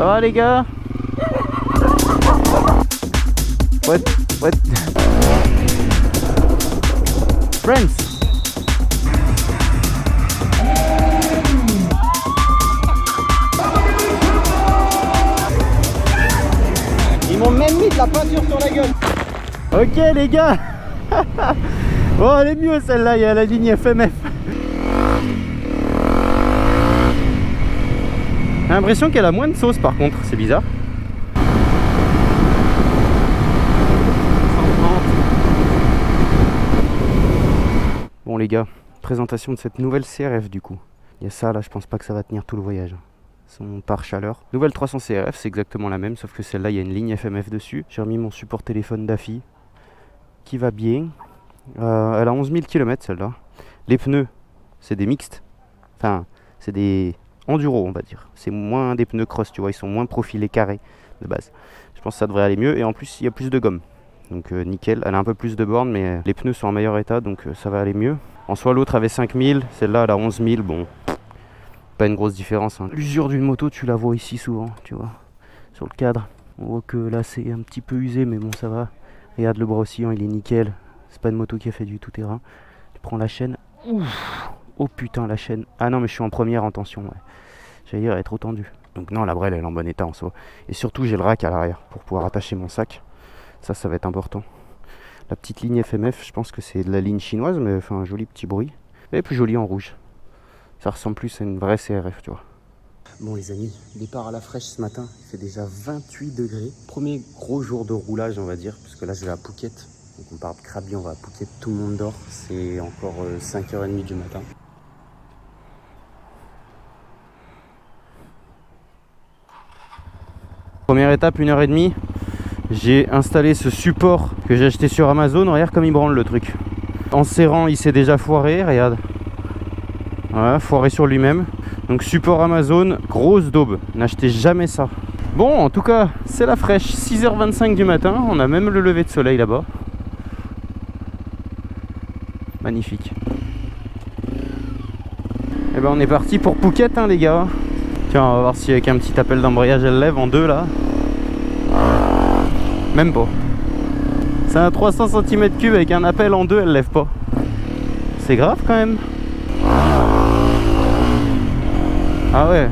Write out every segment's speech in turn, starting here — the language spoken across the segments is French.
Ça va les gars? What? Friends. Ils m'ont même mis de la peinture sur la gueule. Ok les gars. Oh elle est mieux celle-là, il y a la ligne FMF. J'ai l'impression qu'elle a moins de sauce par contre, c'est bizarre. Bon les gars, présentation de cette nouvelle CRF du coup. Il y a ça là, je pense pas que ça va tenir tout le voyage. Son pare-chaleur. Nouvelle 300 CRF, c'est exactement la même, sauf que celle-là, il y a une ligne FMF dessus. J'ai remis mon support téléphone d'AFI, qui va bien. Elle a 11 000 km celle-là. Les pneus, c'est des mixtes. Enfin, c'est des enduro, on va dire. C'est moins des pneus cross, tu vois, ils sont moins profilés carrés de base. Je pense que ça devrait aller mieux, et en plus, il y a plus de gomme. Donc nickel, elle a un peu plus de bornes, mais les pneus sont en meilleur état, donc ça va aller mieux. En soi, l'autre avait 5000, celle-là, elle a 11 000, bon... Pas une grosse différence, hein. L'usure d'une moto tu la vois ici souvent, tu vois, sur le cadre. On voit que là c'est un petit peu usé, mais bon ça va. Regarde le bras oscillant, il est nickel. C'est pas une moto qui a fait du tout terrain. Tu prends la chaîne. Ouf. Oh putain la chaîne. Ah non mais je suis en première en tension, ouais. J'allais dire elle est trop tendue. Donc non, la brelle elle est en bon état en soi. Et surtout j'ai le rack à l'arrière pour pouvoir attacher mon sac. Ça va être important. La petite ligne FMF, je pense que c'est de la ligne chinoise, mais enfin un joli petit bruit. Et plus joli en rouge. Ça ressemble plus à une vraie CRF, tu vois. Bon les amis, départ à la fraîche ce matin, il fait déjà 28 degrés. Premier gros jour de roulage on va dire, parce que là je vais à Phuket. Donc on part de Krabi, on va à Phuket, tout le monde dort. C'est encore 5h30 du matin. Première étape, 1h30. J'ai installé ce support que j'ai acheté sur Amazon. Regarde comme il branle le truc. En serrant, il s'est déjà foiré, regarde. Voilà, foiré sur lui-même. Donc support Amazon, grosse daube. N'achetez jamais ça. Bon, en tout cas, c'est la fraîche. 6h25 du matin. On a même le lever de soleil là-bas. Magnifique. Et ben on est parti pour Phuket, hein, les gars. Tiens, on va voir si avec un petit appel d'embrayage elle lève en deux là. Même pas. C'est un 300 cm3 avec un appel en deux, elle lève pas. C'est grave quand même. Ah ouais,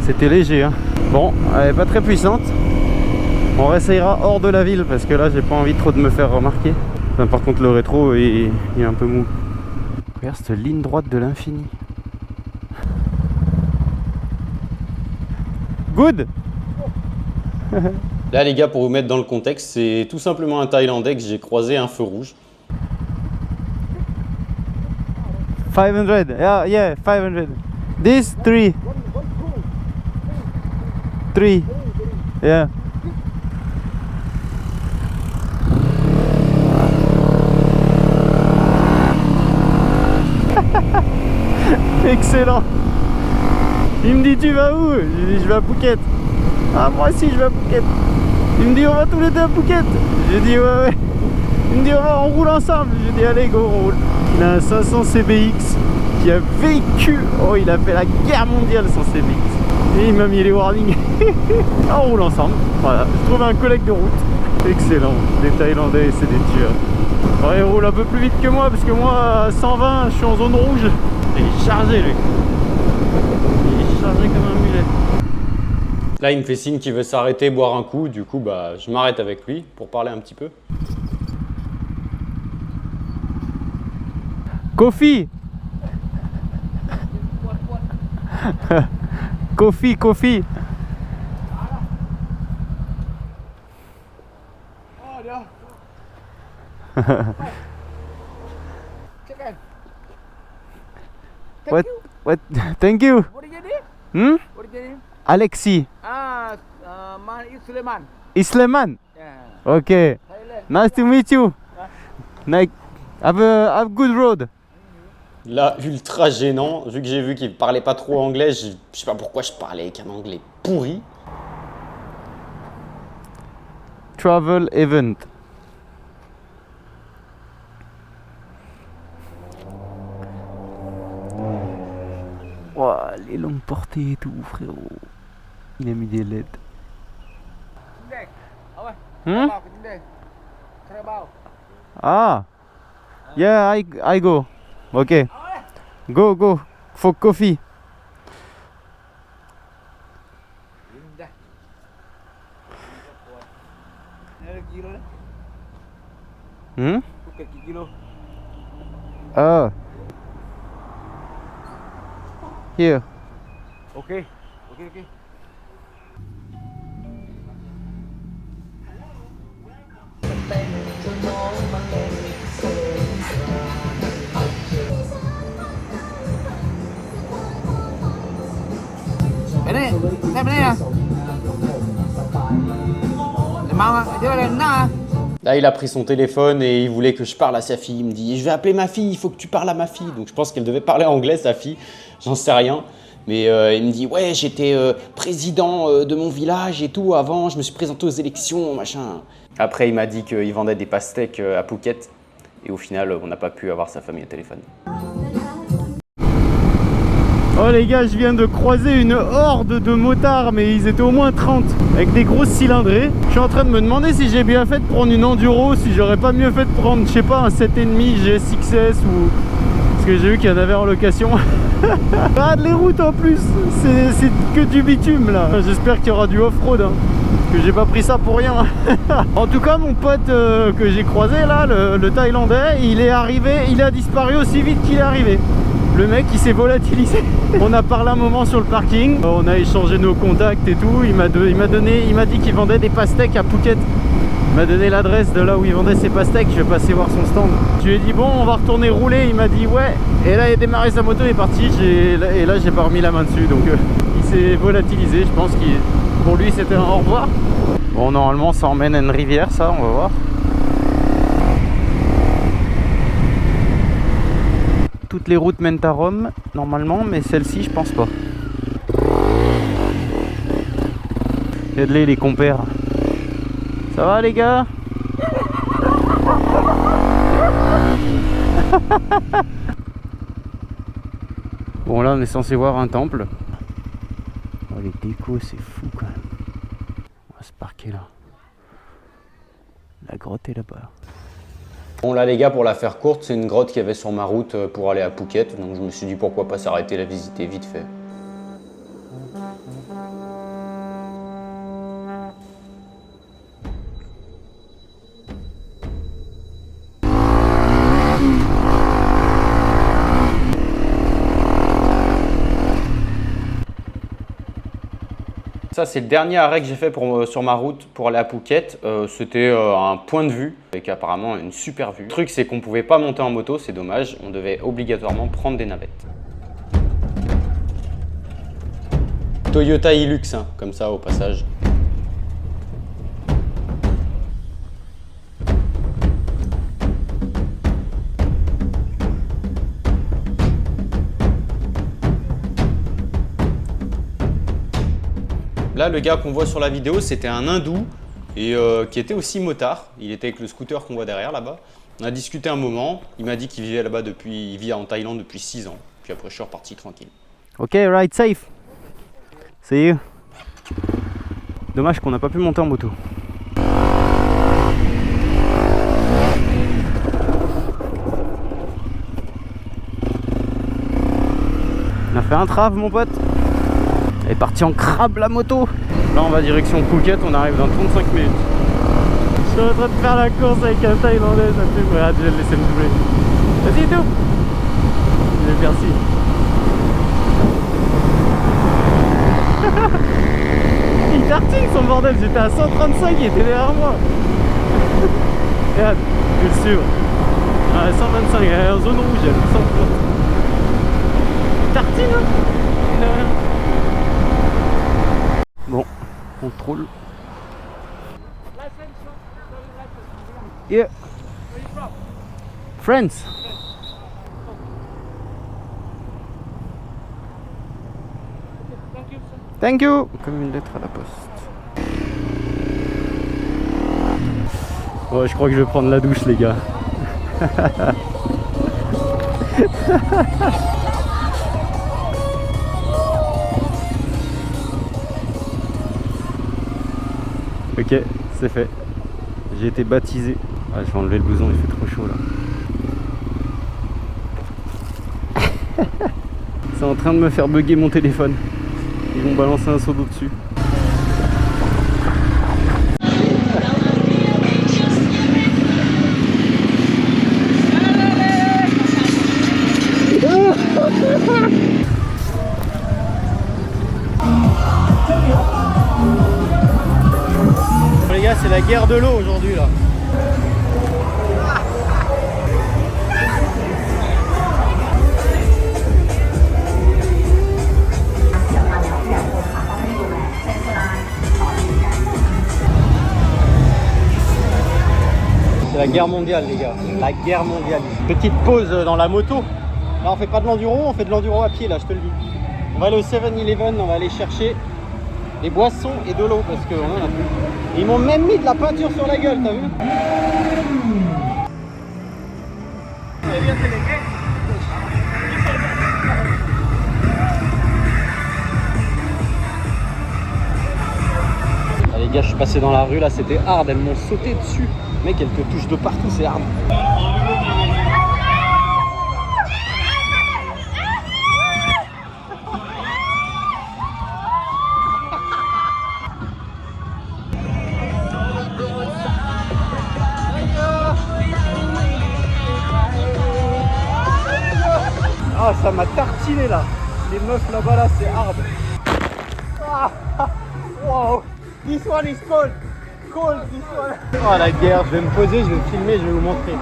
c'était léger hein. Bon, elle est pas très puissante. On réessayera hors de la ville parce que là j'ai pas envie trop de me faire remarquer. Enfin, par contre le rétro il est un peu mou. Regarde cette ligne droite de l'infini. Good. Là les gars, pour vous mettre dans le contexte, c'est tout simplement un Thaïlandais que j'ai croisé à un feu rouge. 500, yeah, 500. This 3. 3. Yeah. Excellent. Il me dit tu vas où? Je lui dis je vais à Phuket. Ah moi aussi je vais à Phuket. Il me dit on va tous les deux à Phuket. J'ai dit ouais. Il me dit on roule ensemble. J'ai dit allez go on roule. Il a un 500 CBX qui a vécu. Oh il a fait la guerre mondiale son CBX. Et il m'a mis les warnings. On roule ensemble. Voilà. Je trouve un collègue de route. Excellent. Les Thaïlandais c'est des tueurs. Alors, il roule un peu plus vite que moi parce que moi à 120 je suis en zone rouge. Il est chargé lui. Il est chargé comme un mulet. Là il me fait signe qu'il veut s'arrêter, boire un coup, du coup bah je m'arrête avec lui pour parler un petit peu. Coffee. Coffee. What? Thank you. What is your name? Hmm? What is your name? Alexi. Man is Suleiman. Isleman. Yeah. Okay. Thailand. Nice to meet you. Like, have a good road. Là, ultra gênant, vu que j'ai vu qu'il parlait pas trop anglais, je sais pas pourquoi je parlais avec un anglais pourri. Travel event. Wow, les longues portées et tout, frérot. Il a mis des LED. Dek. Apa? Hmm? Carabao, kucing dek. Carabao. Ah. Yeah, I go. Ok. Go, go. For coffee. Dah. Ni ada kilo dah. Hmm? Bukan kilo. Ah. Here. Okey. Okey, okey. Ini, saya beli ya. Mau, dia ada nak. Là, il a pris son téléphone et il voulait que je parle à sa fille. Il me dit, je vais appeler ma fille, il faut que tu parles à ma fille. Donc je pense qu'elle devait parler anglais, sa fille. J'en sais rien. Mais il me dit, ouais, j'étais président de mon village et tout avant. Je me suis présenté aux élections, machin. Après, il m'a dit qu'il vendait des pastèques à Phuket. Et au final, on n'a pas pu avoir sa famille au téléphone. Oh les gars, je viens de croiser une horde de motards, mais ils étaient au moins 30, avec des grosses cylindrées. Je suis en train de me demander si j'ai bien fait de prendre une enduro, si j'aurais pas mieux fait de prendre, je sais pas, un 7,5 GSXS ou... Parce que j'ai vu qu'il y en avait en location. Regarde les routes en plus, c'est que du bitume là. J'espère qu'il y aura du off-road, hein, que j'ai pas pris ça pour rien. En tout cas, mon pote que j'ai croisé là, le Thaïlandais, il est arrivé, il a disparu aussi vite qu'il est arrivé. Le mec il s'est volatilisé. On a parlé un moment sur le parking, on a échangé nos contacts et tout. Il m'a dit qu'il vendait des pastèques à Phuket. Il m'a donné l'adresse de là où il vendait ses pastèques. Je vais passer voir son stand. Je lui ai dit bon, on va retourner rouler. Il m'a dit ouais. Et là il a démarré sa moto et est parti. Et là j'ai pas remis la main dessus. Donc il s'est volatilisé. Je pense que pour lui c'était un au revoir. Bon, normalement ça emmène à une rivière, ça, on va voir. Toutes les routes mènent à Rome, normalement, mais celle-ci, je pense pas. Regardez les compères. Ça va les gars? Bon, là on est censé voir un temple. Oh, les décos, c'est fou quand même. On va se parquer là. La grotte est là-bas. Bon là les gars, pour la faire courte, c'est une grotte qu'il y avait sur ma route pour aller à Phuket. Donc je me suis dit pourquoi pas s'arrêter la visiter vite fait. Ça c'est le dernier arrêt que j'ai fait sur ma route pour aller à Phuket. C'était un point de vue avec apparemment une super vue. Le truc c'est qu'on pouvait pas monter en moto, c'est dommage. On devait obligatoirement prendre des navettes. Toyota Hilux, hein, comme ça au passage. Là, le gars qu'on voit sur la vidéo, c'était un hindou et qui était aussi motard. Il était avec le scooter qu'on voit derrière là-bas. On a discuté un moment. Il m'a dit qu'il vivait là-bas il vit en Thaïlande depuis 6 ans. Puis après, je suis reparti tranquille. Ok, ride safe. See you. Dommage qu'on n'a pas pu monter en moto. On a fait un trave, mon pote. Elle est partie en crabe la moto. Là on va direction Phuket, on arrive dans 35 minutes. Je suis en train de faire la course avec un Thaïlandais, ça me fait rire, je vais le laisser me doubler. Vas-y tout. Merci. Il tartine son bordel, j'étais à 135, il était derrière moi. Regarde, je vais le suivre. À 125, il est en zone rouge, il est 130. Il tartine hein. Bon, contrôle. Yeah. France. Thank you. Comme une lettre à la poste. Ouais, je crois que je vais prendre la douche, les gars. Ok, c'est fait. J'ai été baptisé. Ah, je vais enlever le blouson, il fait trop chaud là. C'est en train de me faire bugger mon téléphone. Ils vont balancer un seau d'eau dessus. Les gars, c'est la guerre de l'eau aujourd'hui là. C'est la guerre mondiale les gars, la guerre mondiale. Petite pause dans la moto. Là on fait pas de l'enduro, on fait de l'enduro à pied là, je te le dis. On va aller au 7-Eleven, on va aller chercher des boissons et de l'eau parce qu'on en a plus. Ils m'ont même mis de la peinture sur la gueule, t'as vu? Ah, les gars, je suis passé dans la rue là, c'était hard, elles m'ont sauté dessus. Mec, elles te touchent de partout, c'est hard. Ah, ça m'a tartiné là. Les meufs là-bas là, c'est hard. Ah, wow, this one is cold. Cold, this one. Oh la guerre, je vais me poser, je vais filmer, je vais vous montrer.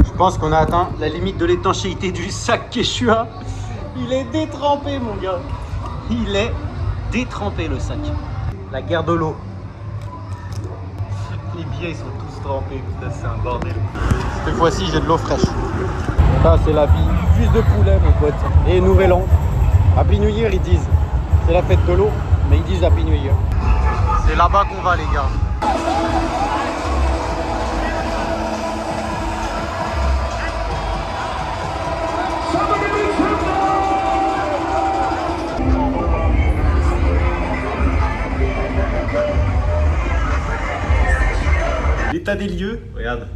Je pense qu'on a atteint la limite de l'étanchéité du sac Quechua. Il est détrempé mon gars. Il est détrempé le sac. La guerre de l'eau. Les billets ils sont tous trempés, putain c'est un bordel. Cette fois-ci j'ai de l'eau fraîche. Ça c'est la vie, juste de poulet mon pote. Et nouvel an. Happy New Year ils disent. C'est la fête de l'eau, mais ils disent Happy New Year. C'est là-bas qu'on va les gars. L'état des lieux, regarde,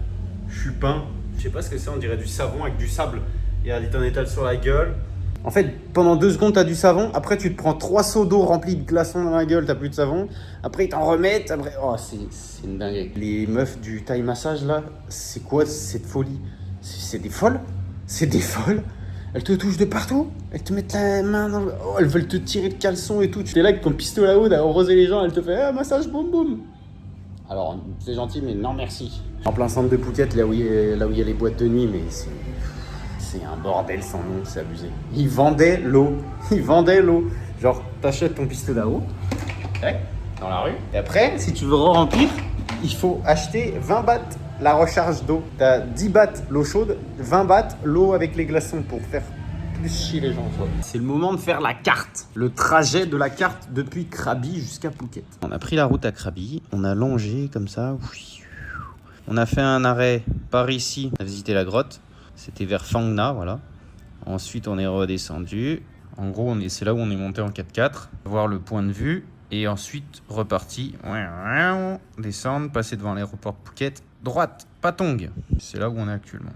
je suis peint, je sais pas ce que c'est, on dirait du savon avec du sable. Regarde, il t'en étale sur la gueule. En fait, pendant 2 secondes, t'as du savon, après tu te prends 3 seaux d'eau remplis de glaçons dans la gueule, t'as plus de savon. Après ils t'en remettent, après... Oh, c'est une dinguerie. Les meufs du Thai massage là, c'est quoi cette folie? C'est des folles? C'est des folles? Elles te touchent de partout, elles te mettent la main dans le... Oh, elles veulent te tirer le caleçon et tout. Tu es là avec ton pistolet à eau, à arroser les gens, elles te font massage boum boum. Alors, c'est gentil, mais non merci. En plein centre de Phuket, là où il y a les boîtes de nuit, mais c'est un bordel sans nom, c'est abusé. Ils vendaient l'eau. Ils vendaient l'eau. Genre, t'achètes ton pistolet à eau, dans la rue. Et après, si tu veux remplir, il faut acheter 20 bahts la recharge d'eau. T'as 10 bahts l'eau chaude, 20 bahts l'eau avec les glaçons pour faire plus chier les gens. C'est le moment de faire la carte. Le trajet de la carte depuis Krabi jusqu'à Phuket. On a pris la route à Krabi, on a longé comme ça. On a fait un arrêt par ici, on a visité la grotte. C'était vers Phang Nga, voilà. Ensuite, on est redescendu. En gros, c'est là où on est monté en 4x4. Voir le point de vue. Et ensuite, reparti. Descendre, passer devant l'aéroport de Phuket. Droite, Patong. C'est là où on est actuellement.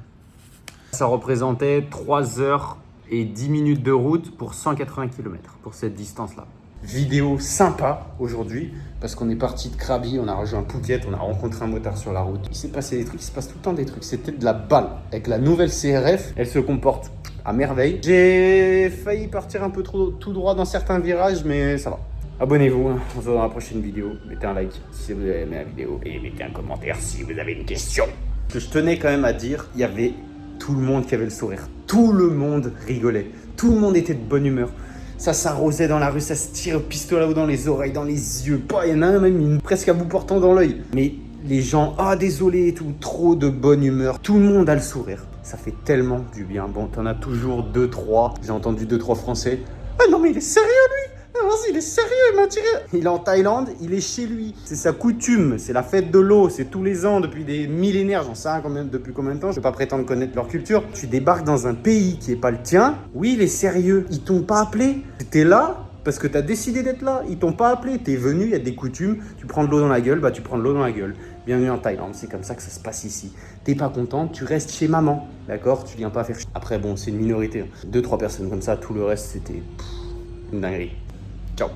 Ça représentait 3 heures et 10 minutes de route pour 180 km pour cette distance-là. Vidéo sympa aujourd'hui parce qu'on est parti de Krabi, on a rejoint Phuket, on a rencontré un motard sur la route. Il s'est passé des trucs, il se passe tout le temps des trucs. C'était de la balle. Avec la nouvelle CRF, elle se comporte à merveille. J'ai failli partir un peu trop tout droit dans certains virages, mais ça va. Abonnez-vous, on se voit dans la prochaine vidéo. Mettez un like si vous avez aimé la vidéo et mettez un commentaire si vous avez une question. Ce que je tenais quand même à dire, il y avait tout le monde qui avait le sourire. Tout le monde rigolait. Tout le monde était de bonne humeur. Ça s'arrosait dans la rue, ça se tire au pistolet à eau dans les oreilles, dans les yeux. Il y en a un même presque à bout portant dans l'œil. Mais les gens, désolé et tout, trop de bonne humeur. Tout le monde a le sourire. Ça fait tellement du bien. Bon, t'en as toujours 2-3. J'ai entendu 2-3 Français. Ah non mais il est sérieux lui? balance, il est sérieux, il m'a tiré. Il est en Thaïlande, il est chez lui. C'est sa coutume, c'est la fête de l'eau, c'est tous les ans depuis des millénaires, j'en sais rien depuis combien de temps, je vais pas prétendre connaître leur culture. Tu débarques dans un pays qui est pas le tien, oui, il est sérieux, ils t'ont pas appelé. T'es là parce que t'as décidé d'être là, ils t'ont pas appelé, t'es venu, il y a des coutumes, tu prends de l'eau dans la gueule, bah tu prends de l'eau dans la gueule. Bienvenue en Thaïlande, c'est comme ça que ça se passe ici. T'es pas content, tu restes chez maman, d'accord? Tu viens pas faire... Après bon, c'est une minorité, 2-3 personnes comme ça, tout le reste c'était une dinguerie. Ciao.